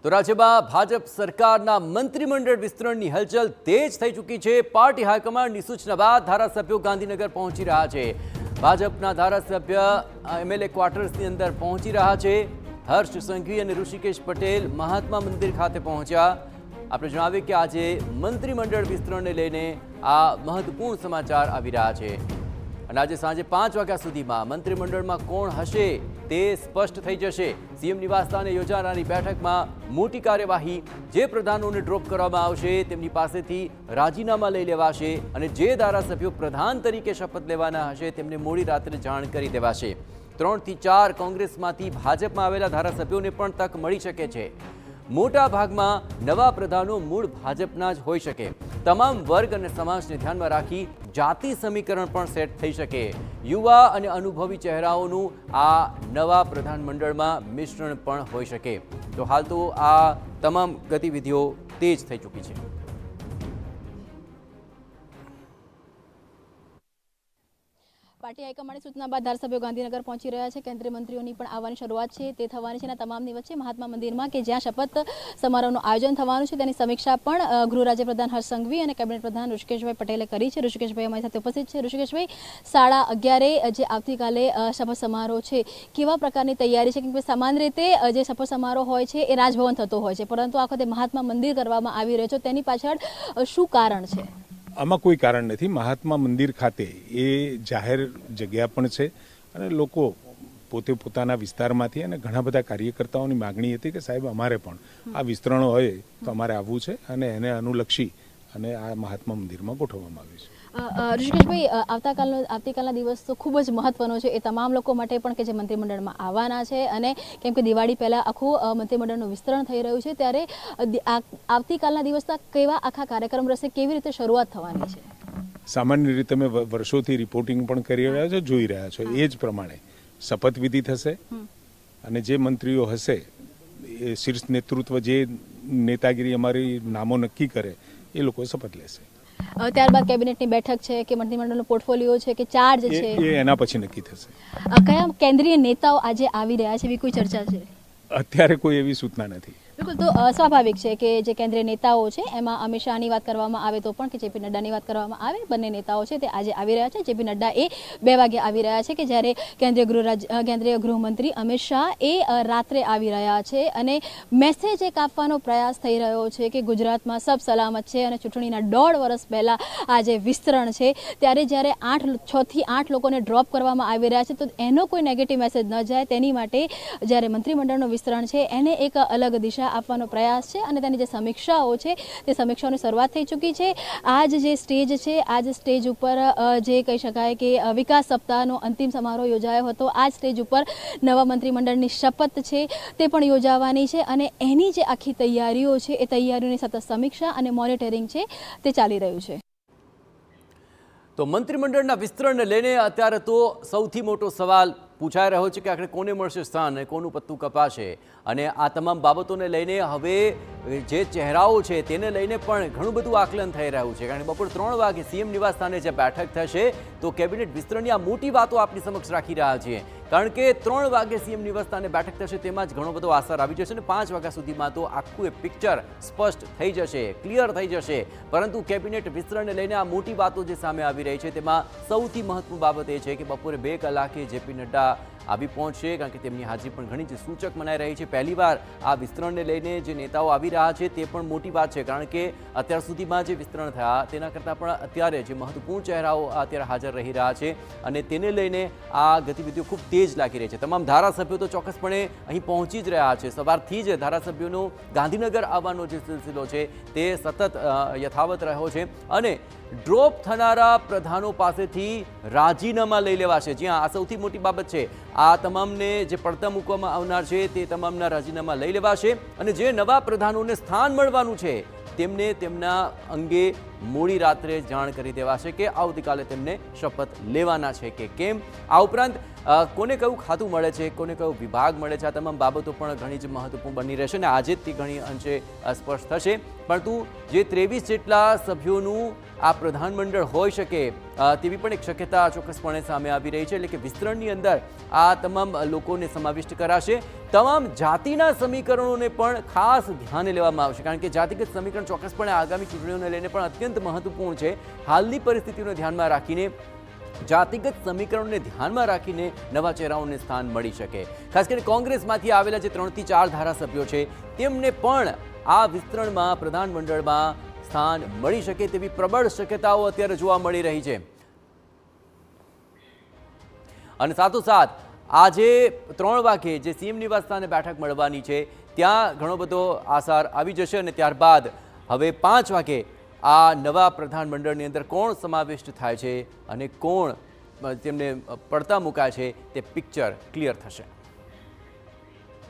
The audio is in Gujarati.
તો રાજ્યમાં ભાજપ સરકારના મંત્રીમંડળ વિસ્તરણની હલચલ તેજ થઈ ચૂકી છે। પાર્ટી હાઈકમાન્ડની સૂચના બાદ ધારાસભ્યો ગાંધીનગર પહોંચી રહ્યા છે। ભાજપના ધારાસભ્ય એમએલએ ક્વાર્ટર્સની અંદર પહોંચી રહ્યા છે। હર્ષ સંઘવી અને ઋષિકેશ પટેલ મહાત્મા મંદિર ખાતે પહોંચ્યા। આપણે જણાવીએ કે આજે મંત્રીમંડળ વિસ્તરણને લઈને આ મહત્વપૂર્ણ સમાચાર આવી રહ્યા છે અને આજે સાંજે 5 વાગ્યા સુધીમાં મંત્રીમંડળમાં કોણ હશે તે સ્પષ્ટ થઈ જશે। સીએમ નિવાસસ્થાને યોજાનારી બેઠકમાં મોટી કાર્યવાહી, જે પ્રધાનોને ડ્રોપ કરવામાં આવશે તેમની પાસેથી રાજીનામા લઈ લેવાશે અને જે ધારાસભ્યો પ્રધાન તરીકે શપથ લેવાના હશે તેમને મોડી રાત્રે જાણ કરી દેવાશે। 3 થી 4 કોંગ્રેસમાંથી ભાજપમાં આવેલા ધારાસભ્યોને પણ તક મળી શકે છે। મોટા ભાગમાં નવા પ્રધાનો મૂળ ભાજપના જ હોઈ શકે। તમામ વર્ગ અને સમાજને ધ્યાનમાં રાખી જાતિ સમીકરણ પણ સેટ થઈ શકે। યુવા અને અનુભવી ચહેરાઓનું આ નવા પ્રધાનમંડળમાં મિશ્રણ પણ હોઈ શકે। તો હાલ તો આ તમામ ગતિવિધિઓ તેજ થઈ ચૂકી છે। પાર્ટી હાઈકમાન્ડની સૂચના બાદ ધારાસભ્યો ગાંધીનગર પહોંચી રહ્યા છે। કેન્દ્રીય મંત્રીઓની પણ આવવાની શરૂઆત છે તે થવાની છે અને તમામની વચ્ચે મહાત્મા મંદિરમાં કે જ્યાં શપથ સમારોહનું આયોજન થવાનું છે તેની સમીક્ષા પણ ગૃહ રાજ્યપ્રધાન હર્ષ સંઘવી અને કેબિનેટ પ્રધાન ઋષિકેશભાઈ પટેલે કરી છે। ઋષિકેશભાઈ અમારી સાથે ઉપસ્થિત છે। ઋષિકેશભાઈ, 11:30 જે આવતીકાલે શપથ સમારોહ છે, કેવા પ્રકારની તૈયારી છે? કેમ કે સામાન્ય રીતે જે શપથ સમારોહ હોય છે એ રાજભવન થતો હોય છે, પરંતુ આ વખતે મહાત્મા મંદિર કરવામાં આવી રહ્યો છે, તેની પાછળ શું કારણ છે? આમાં કોઈ કારણ નથી। મહાત્મા મંદિર ખાતે એ જાહેર જગ્યા પણ છે અને લોકો પોતે પોતાના વિસ્તારમાંથી અને ઘણા બધા કાર્યકર્તાઓની માગણી હતી કે સાહેબ અમારે પણ આ વિસ્તરણો હોય તો અમારે આવવું છે અને એને અનુલક્ષી અને આ મહાત્મા મંદિરમાં ગોઠવવામાં આવ્યું છે। ઋષિકેશભાઈ, આવતીકાલના દિવસ તો ખૂબ જ મહત્વનો છે એ તમામ લોકો માટે પણ કે જે મંત્રીમંડળમાં આવવાના છે, અને કેમ કે દિવાળી પહેલાં આખું મંત્રીમંડળનું વિસ્તરણ થઈ રહ્યું છે, ત્યારે આવતીકાલના દિવસના કેવા આખા કાર્યક્રમ રહેશે, કેવી રીતે શરૂઆત થવાની છે? સામાન્ય રીતે તમે વર્ષોથી રિપોર્ટિંગ પણ કરી રહ્યા છો, જોઈ રહ્યા છો, એ જ પ્રમાણે શપથવિધિ થશે અને જે મંત્રીઓ હશે એ શીર્ષ નેતૃત્વ, જે નેતાગીરી અમારી નામો નક્કી કરે એ લોકો શપથ લેશે। ત્યારબાદ કેબિનેટની બેઠક છે કે મંત્રીમંડળનો પોર્ટફોલિયો છે કે ચાર્જ છે એ એના પછી નક્કી થશે। કયા કેન્દ્રીય નેતાઓ આજે આવી રહ્યા છે, એવી કોઈ ચર્ચા છે? અત્યારે કોઈ એવી સૂચના નથી। બિલકુલ, તો સ્વાભાવિક છે કે જે કેન્દ્રીય નેતાઓ છે એમાં અમિત શાહની વાત કરવામાં આવે તો પણ કે જેપી નડ્ડાની વાત કરવામાં આવે, બંને નેતાઓ છે તે આજે આવી રહ્યા છે। જેપી નડ્ડા એ 2 વાગે આવી રહ્યા છે કે જ્યારે કેન્દ્રીય ગૃહમંત્રી અમિત શાહ એ રાત્રે આવી રહ્યા છે અને મેસેજ એક આપવાનો પ્રયાસ થઈ રહ્યો છે કે ગુજરાતમાં સબ સલામત છે અને ચૂંટણીના 1.5 વર્ષ પહેલાં આ જે વિસ્તરણ છે ત્યારે જ્યારે 6 થી 8 લોકોને ડ્રોપ કરવામાં આવી રહ્યા છે તો એનો કોઈ નેગેટિવ મેસેજ ન જાય તેની માટે જ્યારે મંત્રીમંડળનું વિસ્તરણ છે એને એક અલગ દિશા આપવાનો પ્રયાસ છે અને તેની જે સમીક્ષાઓ છે તે સમીક્ષાઓની શરૂઆત થઈ ચૂકી છે। આજ જે સ્ટેજ છે, આજ સ્ટેજ ઉપર જે કહી શકાય કે વિકાસ સપ્તાહનો અંતિમ સમારોહ યોજાયો હતો, આ સ્ટેજ ઉપર નવા મંત્રીમંડળની શપથ છે તે પણ યોજાવાની છે અને એની જે આખી તૈયારીઓ છે એ તૈયારીઓની સતત સમીક્ષા અને મોનિટરિંગ છે તે ચાલી રહ્યું છે। તો મંત્રીમંડળના વિસ્તરણને લઈને અત્યારે તો સૌથી મોટો સવાલ પૂછાઈ રહ્યો છે કે આખરે કોને મળશે સ્થાન અને કોનું પત્તું કપાશે, અને આ તમામ બાબતોને લઈને હવે જે ચહેરાઓ છે તેને લઈને પણ ઘણું બધું આકલન થઈ રહ્યું છે। કારણ કે બપોર 3 વાગે સીએમ નિવાસ સ્થાને જે બેઠક થશે તો કેબિનેટ વિસ્તરણની આ મોટી વાતો આપણી સમક્ષ રાખી રહ્યા છીએ, કારણ કે 3 વાગે સીએમ નિવાસ સ્થાને બેઠક થશે તેમાં જ ઘણો બધો આસાર આવી જશે અને 5 વાગ્યા સુધીમાં તો આખું એ પિક્ચર સ્પષ્ટ થઈ જશે, ક્લિયર થઈ જશે। પરંતુ કેબિનેટ વિસ્તરણને લઈને આ મોટી વાતો જે સામે આવી રહી છે તેમાં સૌથી મહત્વની બાબત એ છે કે બપોરે 2 કલાકે જેપી નડ્ડા આવી પહોંચશે, કારણ કે તેમની હાજરી પણ ઘણી જ સૂચક મનાઈ રહી છે। પહેલીવાર આ વિસ્તરણને લઈને જે નેતાઓ આવી રહ્યા છે તે પણ મોટી વાત છે, કારણ કે અત્યાર સુધીમાં જે વિસ્તરણ થયા તેના કરતાં પણ અત્યારે જે મહત્વપૂર્ણ ચહેરાઓ અત્યારે હાજર રહી રહ્યા છે અને તેને લઈને આ ગતિવિધિઓ ખૂબ તેજ લાગી રહી છે। તમામ ધારાસભ્યો તો ચોક્કસપણે અહીં પહોંચી જ રહ્યા છે। સવારથી જ ધારાસભ્યોનો ગાંધીનગર આવવાનો જે સિલસિલો છે તે સતત યથાવત રહ્યો છે અને ડ્રોપ થનારા પ્રધાનો પાસેથી રાજીનામા લઈ લેવાશે। જ્યાં આ સૌથી મોટી બાબત છે, આ તમામને જે પડતા મૂકવામાં આવનાર છે તે તમામના રાજીનામા લઈ લેવાશે અને જે નવા પ્રધાનોને સ્થાન મળવાનું છે તેમને તેમના અંગે મોડી રાત્રે જાણ કરી દેવાશે કે આવતીકાલે તેમને શપથ લેવાના છે કે કેમ। આ ઉપરાંત કોને કયું ખાતું મળે છે, કોને કયો વિભાગ મળે છે, આ તમામ બાબતો પણ ઘણી જ મહત્વપૂર્ણ બની રહેશે અને આજે જ તે ઘણી અંશે સ્પષ્ટ થશે। પરંતુ જે 23 જેટલા સભ્યોનું આ પ્રધાનમંડળ હોઈ શકે તેવી પણ એક શક્યતા ચોક્કસપણે સામે આવી રહી છે. એટલે કે વિસ્તરણની અંદર આ તમામ લોકોને સમાવિષ્ટ કરાશે. તમામ જાતિના સમીકરણોને પણ ખાસ ધ્યાને લેવામાં આવશે, કારણ કે જાતિગત સમીકરણ ચોક્કસપણે આગામી ચૂંટણીઓને લઈને પણ અત્યંત મહત્વપૂર્ણ છે. હાલની પરિસ્થિતિને ધ્યાનમાં રાખીને જાતિગત સમીકરણોને ધ્યાનમાં રાખીને નવા ચહેરાઓને સ્થાન મળી શકે. ખાસ કરીને કોંગ્રેસમાંથી આવેલા જે 3 થી 4 ધારાસભ્યો છે તેમને પણ આ વિસ્તરણમાં પ્રધાનમંડળમાં સ્થાન મળી શકે તેવી પ્રબળ શક્યતાઓ અત્યારે જોવા મળી રહી છે. અને સાથોસાથ આજે 3 વાગે જે સીએમ નિવાસ સ્થાને બેઠક મળવાની છે ત્યાં ઘણો બધો આસાર આવી જશે અને ત્યારબાદ હવે 5 વાગે આ નવા પ્રધાનમંડળની અંદર કોણ સમાવિષ્ટ થાય છે અને કોણ તેમને પડતા મુકાય છે તે પિક્ચર ક્લિયર થશે.